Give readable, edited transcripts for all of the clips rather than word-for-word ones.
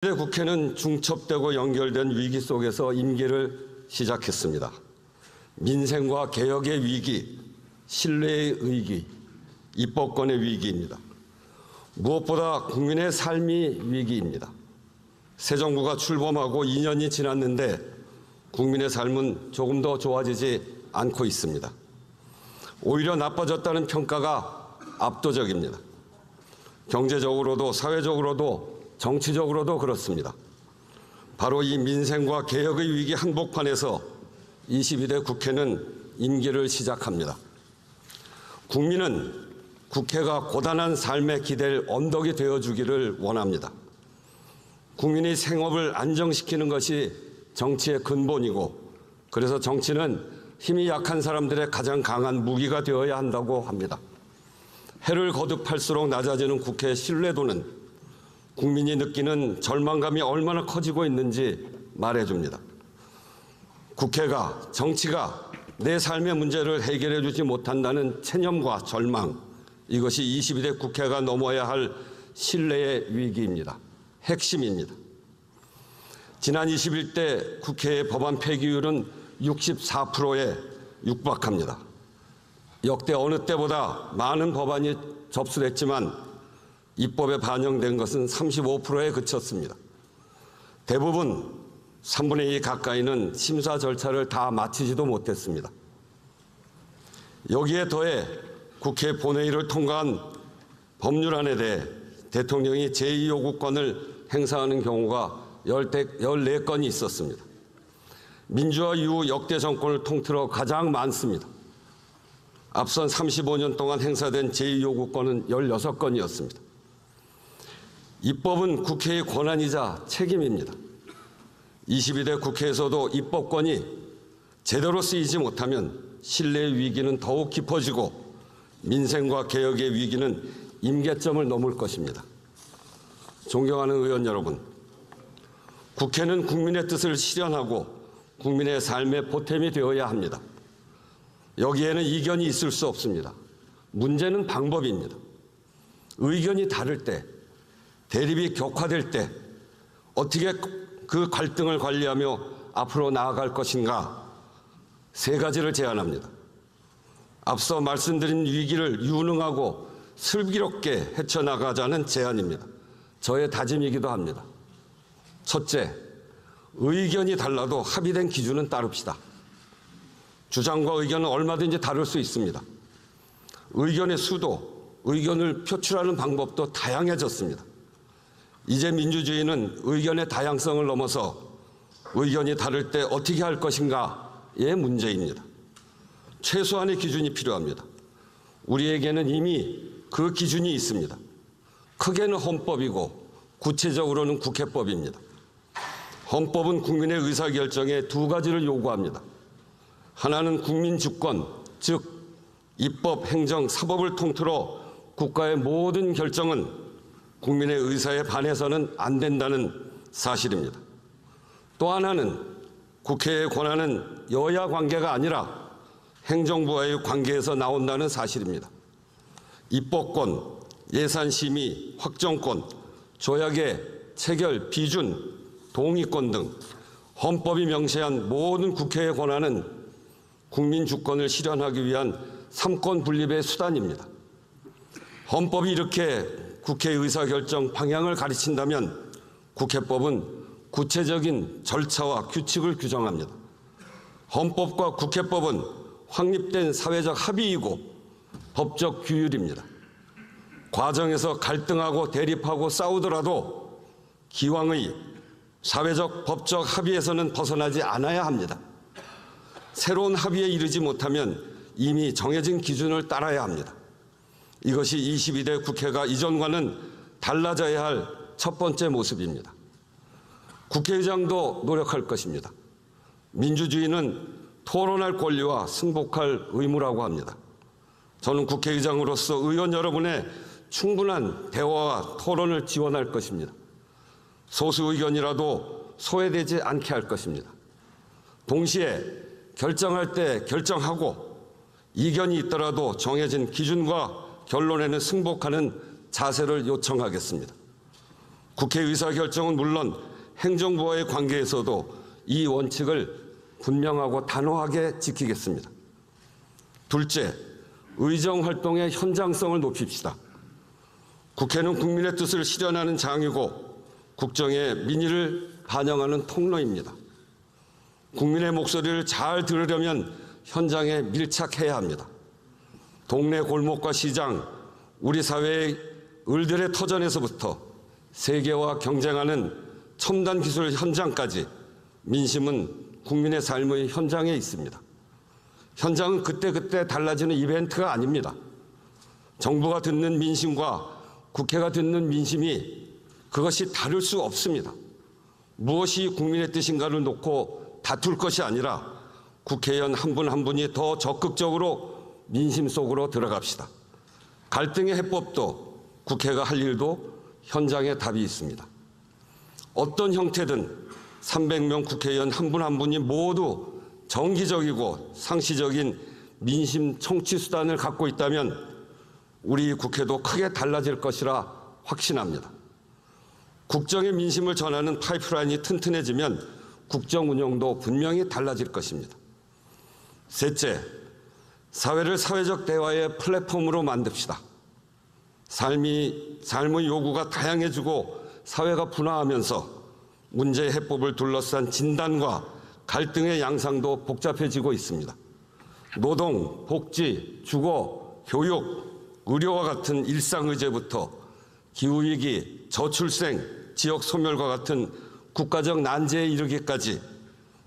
국회는 중첩되고 연결된 위기 속에서 임기를 시작했습니다. 민생과 개혁의 위기, 신뢰의 위기, 입법권의 위기입니다. 무엇보다 국민의 삶이 위기입니다. 새 정부가 출범하고 2년이 지났는데 국민의 삶은 조금 더 좋아지지 않고 있습니다. 오히려 나빠졌다는 평가가 압도적입니다. 경제적으로도 사회적으로도 정치적으로도 그렇습니다. 바로 이 민생과 개혁의 위기 한복판에서 22대 국회는 임기를 시작합니다. 국민은 국회가 고단한 삶에 기댈 언덕이 되어주기를 원합니다. 국민의 생업을 안정시키는 것이 정치의 근본이고, 그래서 정치는 힘이 약한 사람들의 가장 강한 무기가 되어야 한다고 합니다. 해를 거듭할수록 낮아지는 국회의 신뢰도는 국민이 느끼는 절망감이 얼마나 커지고 있는지 말해줍니다. 국회가, 정치가 내 삶의 문제를 해결해 주지 못한다는 체념과 절망, 이것이 22대 국회가 넘어야 할 신뢰의 위기입니다. 핵심입니다. 지난 21대 국회의 법안 폐기율은 64%에 육박합니다. 역대 어느 때보다 많은 법안이 접수됐지만 입법에 반영된 것은 35%에 그쳤습니다. 대부분 3분의 2 가까이는 심사 절차를 다 마치지도 못했습니다. 여기에 더해 국회 본회의를 통과한 법률안에 대해 대통령이 제2요구권을 행사하는 경우가 14건이 있었습니다. 민주화 이후 역대 정권을 통틀어 가장 많습니다. 앞선 35년 동안 행사된 제2요구권은 16건이었습니다. 입법은 국회의 권한이자 책임입니다. 22대 국회에서도 입법권이 제대로 쓰이지 못하면 신뢰의 위기는 더욱 깊어지고 민생과 개혁의 위기는 임계점을 넘을 것입니다. 존경하는 의원 여러분, 국회는 국민의 뜻을 실현하고 국민의 삶의 보탬이 되어야 합니다. 여기에는 이견이 있을 수 없습니다. 문제는 방법입니다. 의견이 다를 때, 대립이 격화될 때 어떻게 그 갈등을 관리하며 앞으로 나아갈 것인가, 세 가지를 제안합니다. 앞서 말씀드린 위기를 유능하고 슬기롭게 헤쳐나가자는 제안입니다. 저의 다짐이기도 합니다. 첫째, 의견이 달라도 합의된 기준은 따릅시다. 주장과 의견은 얼마든지 다를 수 있습니다. 의견의 수도, 의견을 표출하는 방법도 다양해졌습니다. 이제 민주주의는 의견의 다양성을 넘어서 의견이 다를 때 어떻게 할 것인가의 문제입니다. 최소한의 기준이 필요합니다. 우리에게는 이미 그 기준이 있습니다. 크게는 헌법이고 구체적으로는 국회법입니다. 헌법은 국민의 의사결정에 두 가지를 요구합니다. 하나는 국민주권, 즉 입법, 행정, 사법을 통틀어 국가의 모든 결정은 국민의 의사에 반해서는 안 된다는 사실입니다. 또 하나는 국회의 권한은 여야 관계가 아니라 행정부와의 관계에서 나온다는 사실입니다. 입법권, 예산심의, 확정권, 조약의 체결, 비준, 동의권 등 헌법이 명시한 모든 국회의 권한은 국민 주권을 실현하기 위한 삼권 분립의 수단입니다. 헌법이 이렇게 국회 의사결정 방향을 가르친다면 국회법은 구체적인 절차와 규칙을 규정합니다. 헌법과 국회법은 확립된 사회적 합의이고 법적 규율입니다. 과정에서 갈등하고 대립하고 싸우더라도 기왕의 사회적 법적 합의에서는 벗어나지 않아야 합니다. 새로운 합의에 이르지 못하면 이미 정해진 기준을 따라야 합니다. 이것이 22대 국회가 이전과는 달라져야 할 첫 번째 모습입니다. 국회의장도 노력할 것입니다. 민주주의는 토론할 권리와 승복할 의무라고 합니다. 저는 국회의장으로서 의원 여러분의 충분한 대화와 토론을 지원할 것입니다. 소수 의견이라도 소외되지 않게 할 것입니다. 동시에 결정할 때 결정하고 이견이 있더라도 정해진 기준과 결론에는 승복하는 자세를 요청하겠습니다. 국회 의사결정은 물론 행정부와의 관계에서도 이 원칙을 분명하고 단호하게 지키겠습니다. 둘째, 의정활동의 현장성을 높입시다. 국회는 국민의 뜻을 실현하는 장이고 국정의 민의를 반영하는 통로입니다. 국민의 목소리를 잘 들으려면 현장에 밀착해야 합니다. 동네 골목과 시장, 우리 사회의 을들의 터전에서부터 세계와 경쟁하는 첨단 기술 현장까지 민심은 국민의 삶의 현장에 있습니다. 현장은 그때그때 달라지는 이벤트가 아닙니다. 정부가 듣는 민심과 국회가 듣는 민심이 그것이 다를 수 없습니다. 무엇이 국민의 뜻인가를 놓고 다툴 것이 아니라 국회의원 한 분 한 분이 더 적극적으로 민심 속으로 들어갑시다. 갈등의 해법도 국회가 할 일도 현장에 답이 있습니다. 어떤 형태든 300명 국회의원 한 분 한 분이 모두 정기적이고 상시적인 민심 청취 수단을 갖고 있다면 우리 국회도 크게 달라질 것이라 확신합니다. 국정의 민심을 전하는 파이프라인이 튼튼해지면 국정 운영도 분명히 달라질 것입니다. 셋째, 사회를 사회적 대화의 플랫폼으로 만듭시다. 삶의 요구가 다양해지고 사회가 분화하면서 문제의 해법을 둘러싼 진단과 갈등의 양상도 복잡해지고 있습니다. 노동, 복지, 주거, 교육, 의료와 같은 일상의제부터 기후위기, 저출생, 지역 소멸과 같은 국가적 난제에 이르기까지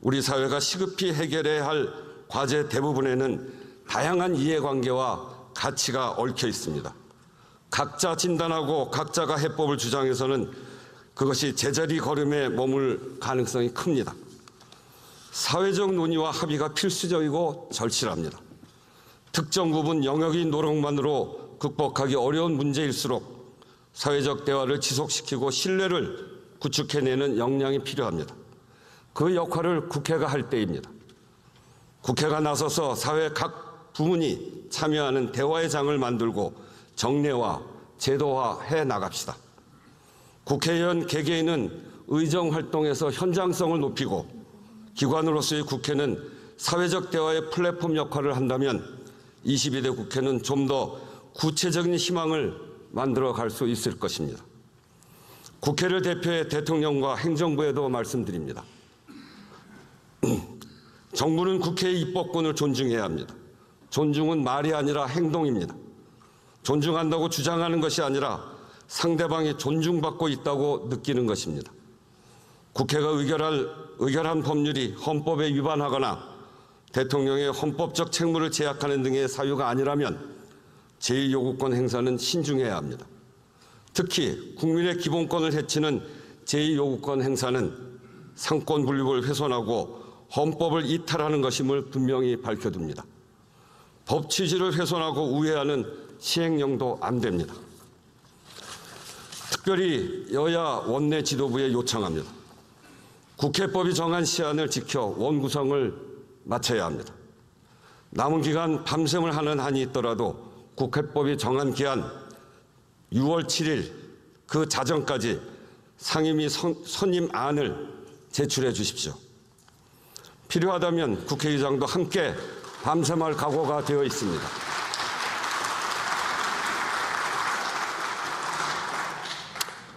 우리 사회가 시급히 해결해야 할 과제 대부분에는 다양한 이해관계와 가치가 얽혀 있습니다. 각자 진단하고 각자가 해법을 주장해서는 그것이 제자리 걸음에 머물 가능성이 큽니다. 사회적 논의와 합의가 필수적이고 절실합니다. 특정 부분 영역의 노력만으로 극복하기 어려운 문제일수록 사회적 대화를 지속시키고 신뢰를 구축해내는 역량이 필요합니다. 그 역할을 국회가 할 때입니다. 국회가 나서서 사회 각 부문이 참여하는 대화의 장을 만들고 정례화, 제도화해 나갑시다. 국회의원 개개인은 의정활동에서 현장성을 높이고 기관으로서의 국회는 사회적 대화의 플랫폼 역할을 한다면 22대 국회는 좀 더 구체적인 희망을 만들어 갈 수 있을 것입니다. 국회를 대표해 대통령과 행정부에도 말씀드립니다. 정부는 국회의 입법권을 존중해야 합니다. 존중은 말이 아니라 행동입니다. 존중한다고 주장하는 것이 아니라 상대방이 존중받고 있다고 느끼는 것입니다. 국회가 의결한 법률이 헌법에 위반하거나 대통령의 헌법적 책무를 제약하는 등의 사유가 아니라면 제2요구권 행사는 신중해야 합니다. 특히 국민의 기본권을 해치는 제2요구권 행사는 상권 분립을 훼손하고 헌법을 이탈하는 것임을 분명히 밝혀둡니다. 법 취지를 훼손하고 우회하는 시행령도 안 됩니다. 특별히 여야 원내 지도부에 요청합니다. 국회법이 정한 시한을 지켜 원구성을 마쳐야 합니다. 남은 기간 밤샘을 하는 한이 있더라도 국회법이 정한 기한 6월 7일 그 자정까지 상임위 선임안을 제출해 주십시오. 필요하다면 국회의장도 함께 밤샘할 각오가 되어 있습니다.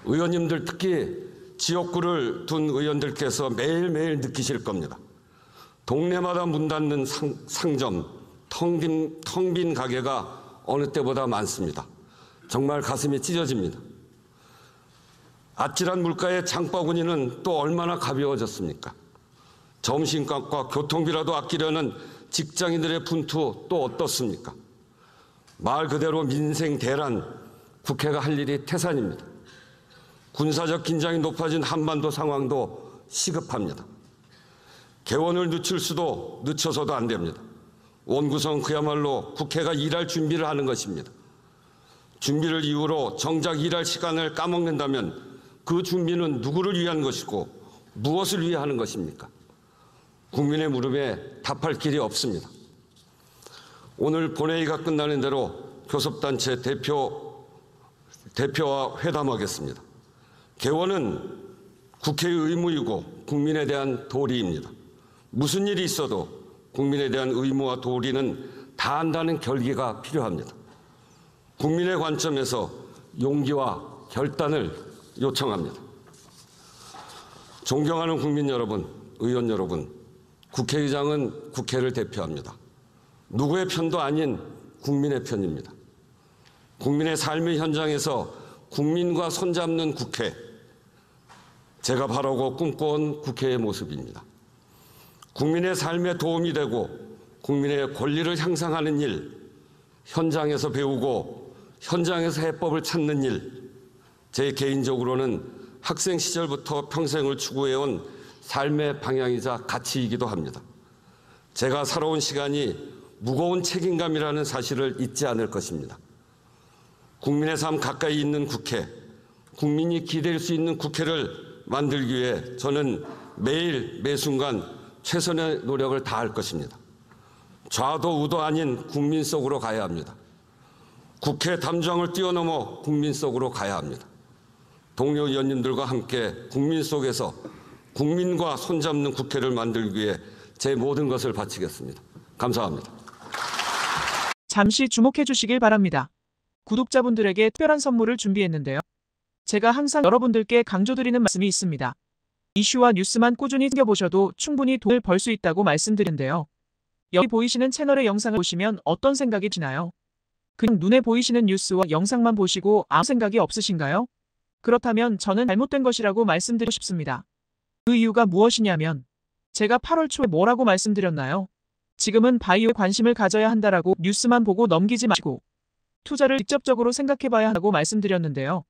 의원님들 특히 지역구를 둔 의원들께서 매일매일 느끼실 겁니다. 동네마다 문 닫는 상점, 텅 빈 가게가 어느 때보다 많습니다. 정말 가슴이 찢어집니다. 아찔한 물가의 장바구니는 또 얼마나 가벼워졌습니까? 점심값과 교통비라도 아끼려는 직장인들의 분투 또 어떻습니까? 말 그대로 민생 대란, 국회가 할 일이 태산입니다. 군사적 긴장이 높아진 한반도 상황도 시급합니다. 개원을 늦춰서도 안 됩니다. 원구성 그야말로 국회가 일할 준비를 하는 것입니다. 준비를 이유로 정작 일할 시간을 까먹는다면 그 준비는 누구를 위한 것이고 무엇을 위해 하는 것입니까? 국민의 물음에 답할 길이 없습니다. 오늘 본회의가 끝나는 대로 교섭단체 대표와 회담하겠습니다. 개원은 국회의 의무이고 국민에 대한 도리입니다. 무슨 일이 있어도 국민에 대한 의무와 도리는 다한다는 결기가 필요합니다. 국민의 관점에서 용기와 결단을 요청합니다. 존경하는 국민 여러분, 의원 여러분, 국회의장은 국회를 대표합니다. 누구의 편도 아닌 국민의 편입니다. 국민의 삶의 현장에서 국민과 손잡는 국회, 제가 바라고 꿈꿔온 국회의 모습입니다. 국민의 삶에 도움이 되고 국민의 권리를 향상하는 일, 현장에서 배우고 현장에서 해법을 찾는 일, 제 개인적으로는 학생 시절부터 평생을 추구해온 삶의 방향이자 가치이기도 합니다. 제가 살아온 시간이 무거운 책임감이라는 사실을 잊지 않을 것입니다. 국민의 삶 가까이 있는 국회, 국민이 기댈 수 있는 국회를 만들기 위해 저는 매일 매순간 최선의 노력을 다할 것입니다. 좌도 우도 아닌 국민 속으로 가야 합니다. 국회 담장을 뛰어넘어 국민 속으로 가야 합니다. 동료 의원님들과 함께 국민 속에서 국민과 손잡는 국회를 만들기 위해 제 모든 것을 바치겠습니다. 감사합니다. 잠시 주목해 주시길 바랍니다. 구독자분들에게 특별한 선물을 준비했는데요. 제가 항상 여러분들께 강조드리는 말씀이 있습니다. 이슈와 뉴스만 꾸준히 챙겨보셔도 충분히 돈을 벌 수 있다고 말씀드리는데요. 여기 보이시는 채널의 영상을 보시면 어떤 생각이 드나요? 그냥 눈에 보이시는 뉴스와 영상만 보시고 아무 생각이 없으신가요? 그렇다면 저는 잘못된 것이라고 말씀드리고 싶습니다. 그 이유가 무엇이냐면 제가 8월 초에 뭐라고 말씀드렸나요? 지금은 바이오에 관심을 가져야 한다라고 뉴스만 보고 넘기지 마시고 투자를 직접적으로 생각해봐야 한다고 말씀드렸는데요.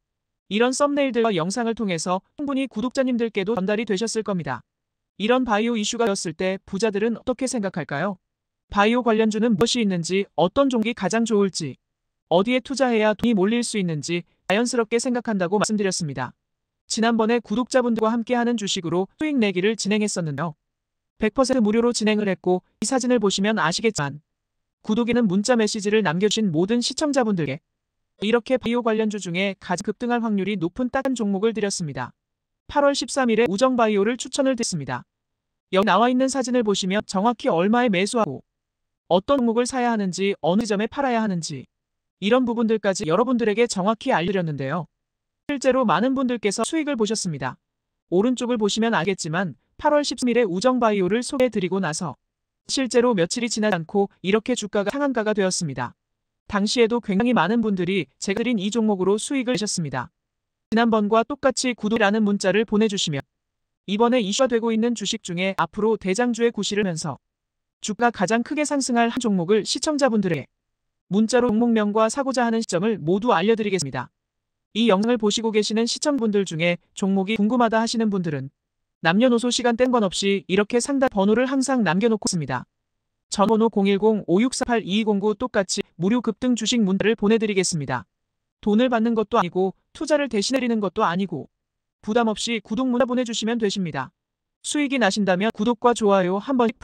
이런 썸네일들과 영상을 통해서 충분히 구독자님들께도 전달이 되셨을 겁니다. 이런 바이오 이슈가 되었을 때 부자들은 어떻게 생각할까요? 바이오 관련주는 무엇이 있는지, 어떤 종목이 가장 좋을지, 어디에 투자해야 돈이 몰릴 수 있는지 자연스럽게 생각한다고 말씀드렸습니다. 지난번에 구독자분들과 함께하는 주식으로 수익 내기를 진행했었는데요. 100% 무료로 진행을 했고 이 사진을 보시면 아시겠지만 구독에는 문자 메시지를 남겨주신 모든 시청자분들께 이렇게 바이오 관련주 중에 가장 급등할 확률이 높은 딱 한 종목을 드렸습니다. 8월 13일에 우정바이오를 추천을 드렸습니다. 여기 나와 있는 사진을 보시면 정확히 얼마에 매수하고 어떤 종목을 사야 하는지, 어느 점에 팔아야 하는지 이런 부분들까지 여러분들에게 정확히 알려드렸는데요. 실제로 많은 분들께서 수익을 보셨습니다. 오른쪽을 보시면 알겠지만 8월 13일에 우정바이오를 소개해드리고 나서 실제로 며칠이 지나지 않고 이렇게 주가가 상한가가 되었습니다. 당시에도 굉장히 많은 분들이 제가 드린 이 종목으로 수익을 내셨습니다. 지난번과 똑같이 구독이라는 문자를 보내주시면 이번에 이슈가 되고 있는 주식 중에 앞으로 대장주의 구실을 하면서 주가 가장 크게 상승할 한 종목을 시청자분들에게 문자로 종목명과 사고자 하는 시점을 모두 알려드리겠습니다. 이 영상을 보시고 계시는 시청자분들 중에 종목이 궁금하다 하시는 분들은 남녀노소 시간 뗀 건 없이 이렇게 상담 번호를 항상 남겨놓고 있습니다. 전번호 010-5648-2209 똑같이 무료 급등 주식 문자를 보내드리겠습니다. 돈을 받는 것도 아니고 투자를 대신해드리는 것도 아니고 부담 없이 구독 문자 보내주시면 되십니다. 수익이 나신다면 구독과 좋아요 한 번씩